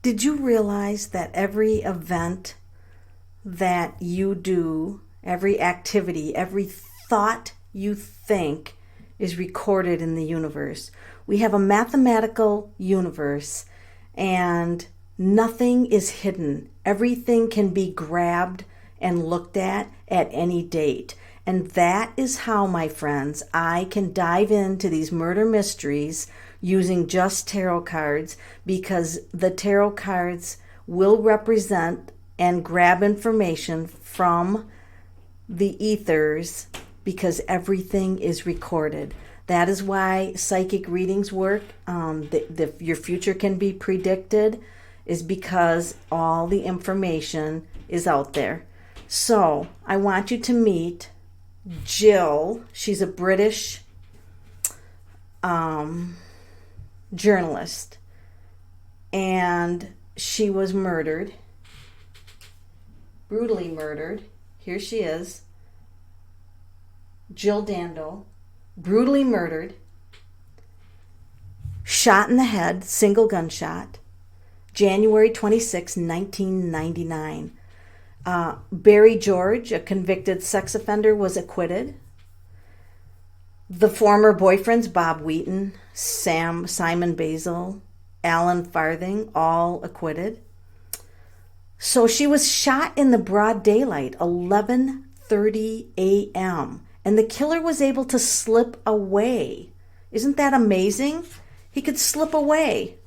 Did you realize that every event that you do, every activity, every thought you think is recorded in the universe? We have a mathematical universe and nothing is hidden. Everything can be grabbed and looked at any date. And that is how, my friends, I can dive into these murder mysteries using just tarot cards, because the tarot cards will represent and grab information from the ethers, because everything is recorded. That is why psychic readings work. Your future can be predicted, is because all the information is out there. So I want you to meet Jill. She's a British journalist, and she was murdered, brutally murdered. Here she is, Jill Dando, brutally murdered, shot in the head, single gunshot, January 26, 1999. Barry George, a convicted sex offender, was acquitted. The former boyfriends, Bob Wheaton, Simon Basil, Alan Farthing, all acquitted. So she was shot in the broad daylight, 11:30 a.m., and the killer was able to slip away. Isn't that amazing? He could slip away.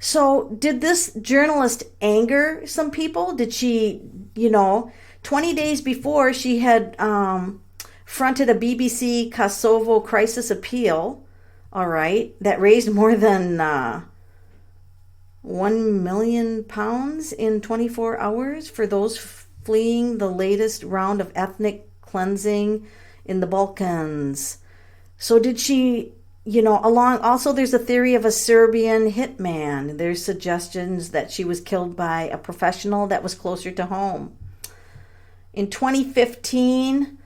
So did this journalist anger some people? Did she, 20 days before, she had fronted a BBC Kosovo crisis appeal, all right, that raised more than £1 million in 24 hours for those fleeing the latest round of ethnic cleansing in the Balkans. So did she, also there's a theory of a Serbian hitman. There's suggestions that she was killed by a professional that was closer to home. In 2015,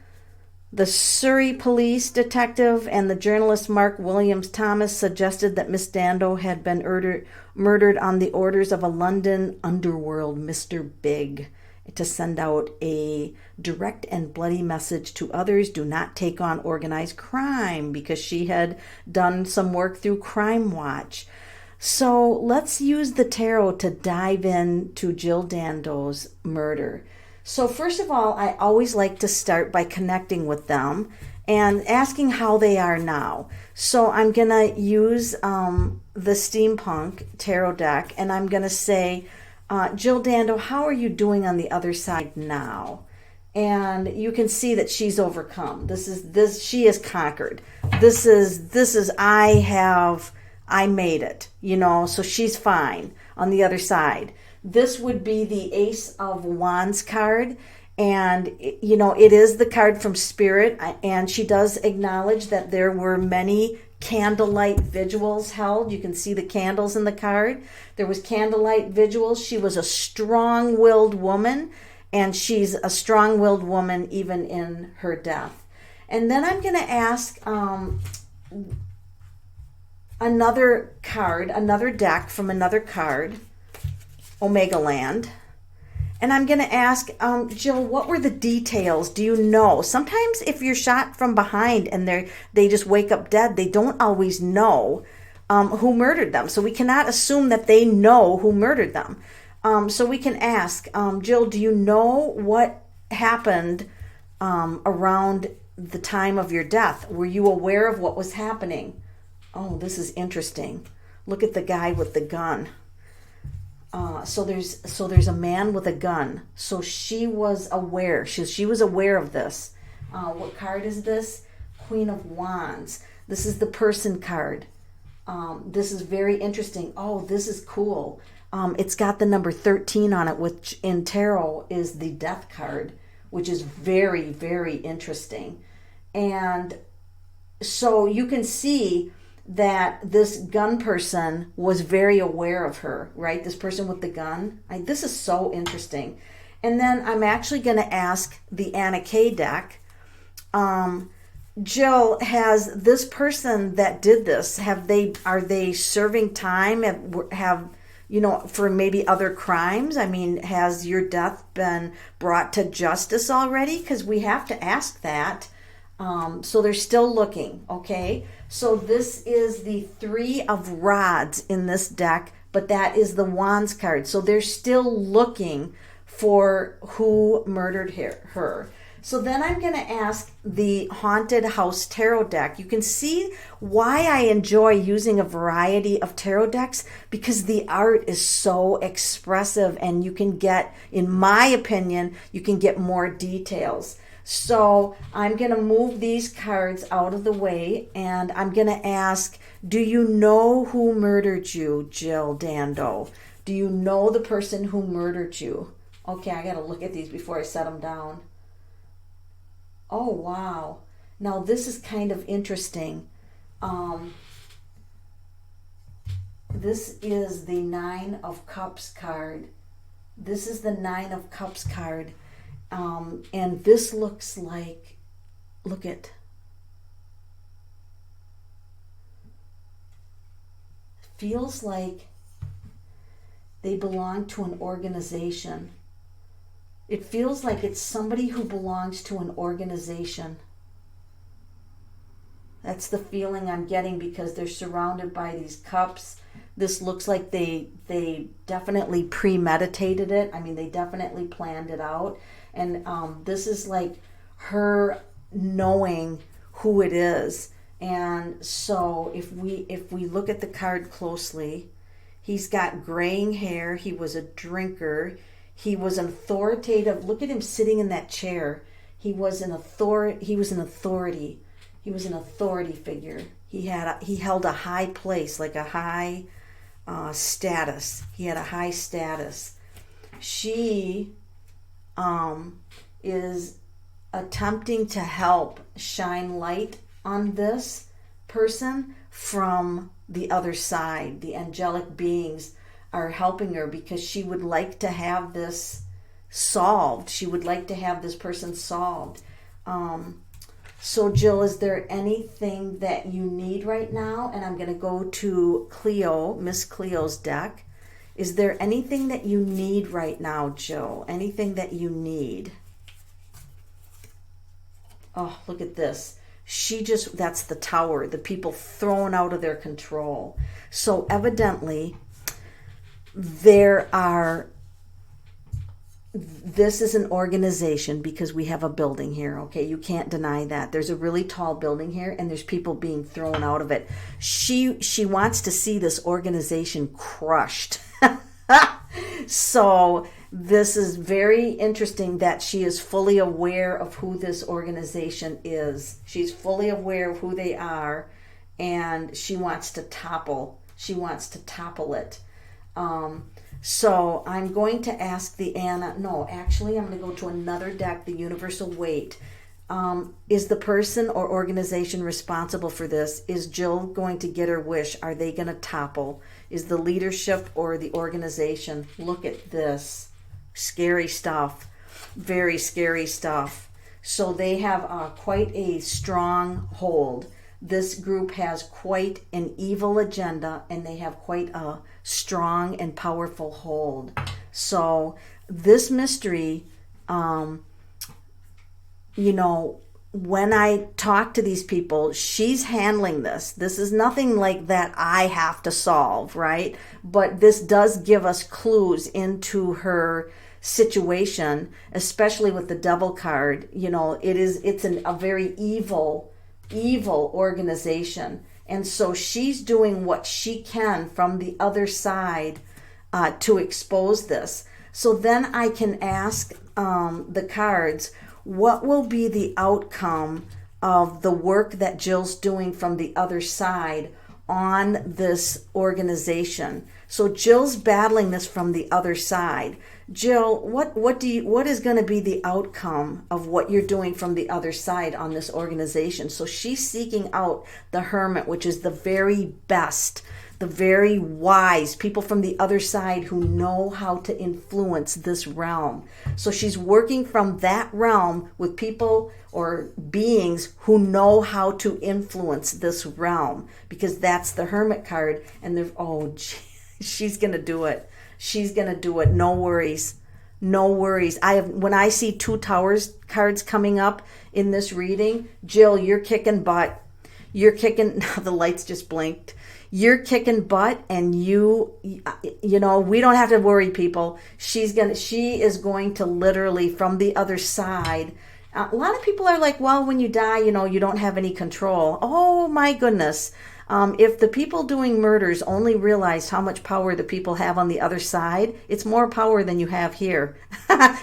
the Surrey police detective and the journalist Mark Williams Thomas suggested that Miss Dando had been murdered on the orders of a London underworld Mr. Big, to send out a direct and bloody message to others: do not take on organized crime, because she had done some work through Crime Watch. So let's use the tarot to dive into Jill Dando's murder. So first of all, I always like to start by connecting with them and asking how they are now. So I'm going to use the Steampunk Tarot deck, and I'm going to say, Jill Dando, how are you doing on the other side now? And you can see that she's overcome. She is conquered. I made it, so she's fine on the other side. This would be the Ace of Wands card. And, it is the card from Spirit. And she does acknowledge that there were many candlelight vigils held. You can see the candles in the card. There was candlelight vigils. She was a strong-willed woman, and she's a strong-willed woman even in her death. And then I'm going to ask another card, another deck from another card, Omega Land. And I'm going to ask, Jill, what were the details? Do you know? Sometimes if you're shot from behind and they just wake up dead, they don't always know who murdered them. So we cannot assume that they know who murdered them. So we can ask, Jill, do you know what happened around the time of your death? Were you aware of what was happening? Oh, this is interesting. Look at the guy with the gun. So there's a man with a gun. So she was aware. She was aware of this. What card is this? Queen of Wands. This is the person card. This is very interesting. Oh, this is cool. It's got the number 13 on it, which in tarot is the death card, which is very, very interesting. And so you can see that this gun person was very aware of her, right? This person with the gun. This is so interesting. And then I'm actually going to ask the Anna K deck. Jill, has this person that did this, are they serving time? Have for maybe other crimes. I mean, has your death been brought to justice already? Because we have to ask that. So they're still looking, okay? So this is the Three of Rods in this deck, but that is the Wands card. So they're still looking for who murdered her. So then I'm going to ask the Haunted House Tarot deck. You can see why I enjoy using a variety of tarot decks, because the art is so expressive and you can get, in my opinion, you can get more details. So I'm going to move these cards out of the way and I'm going to ask, do you know who murdered you, Jill Dando? Do you know the person who murdered you? Okay, I got to look at these before I set them down. Oh, wow. Now, this is kind of interesting. This is the Nine of Cups card. This is the Nine of Cups card. And this looks like, look at, feels like they belong to an organization. It feels like it's somebody who belongs to an organization. That's the feeling I'm getting, because they're surrounded by these cups. This looks like they definitely premeditated it. I mean, they definitely planned it out. And this is like her knowing who it is. And so if we look at the card closely, he's got graying hair. He was a drinker. He was an authoritative. Look at him sitting in that chair. He was an authority. He was an authority figure. He held a high place, like a high status. He had a high status. She is attempting to help shine light on this person from the other side. The angelic beings are helping her because she would like to have this solved. She would like to have this person solved. So Jill, is there anything that you need right now? And I'm going to go to Cleo, Miss Cleo's deck. Is there anything that you need right now, Jill? Anything that you need? Oh, look at this. That's the Tower, the people thrown out of their control. So evidently, this is an organization, because we have a building here, okay? You can't deny that. There's a really tall building here and there's people being thrown out of it. She wants to see this organization crushed. So this is very interesting that she is fully aware of who this organization is. She's fully aware of who they are, and she wants to topple it. So I'm going to ask I'm going to go to another deck, the Universal Weight. Is the person or organization responsible for this? Is Jill going to get her wish? Are they going to topple? Is the leadership or the organization? Look at this. Scary stuff. Very scary stuff. So they have quite a strong hold. This group has quite an evil agenda, and they have quite a strong and powerful hold. So this mystery, when I talk to these people, she's handling this. This is nothing like that I have to solve, right? But this does give us clues into her situation, especially with the Devil card. It's a very evil organization. And so she's doing what she can from the other side to expose this. So then I can ask the cards, what will be the outcome of the work that Jill's doing from the other side on this organization? So Jill's battling this from the other side. Jill, what is going to be the outcome of what you're doing from the other side on this organization? So she's seeking out the Hermit, which is the very best, the very wise people from the other side who know how to influence this realm. So she's working from that realm with people or beings who know how to influence this realm, because that's the Hermit card. And She's going to do it. She's going to do it. No worries. No worries. When I see 2 Towers cards coming up in this reading, Jill, you're kicking butt. You're kicking, the lights just blinked. You're kicking butt, and you know, we don't have to worry, people. She is going to literally, from the other side. A lot of people are like, well, when you die, you know, you don't have any control. Oh my goodness. If the people doing murders only realized how much power the people have on the other side, it's more power than you have here.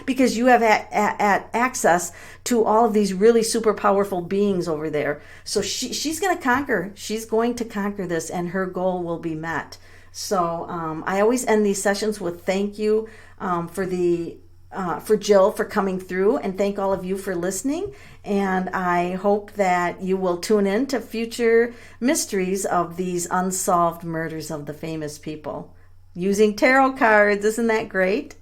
Because you have access to all of these really super powerful beings over there. So she's going to conquer. She's going to conquer this, and her goal will be met. So I always end these sessions with thank you for Jill for coming through, and thank all of you for listening. And I hope that you will tune in to future mysteries of these unsolved murders of the famous people using tarot cards. Isn't that great?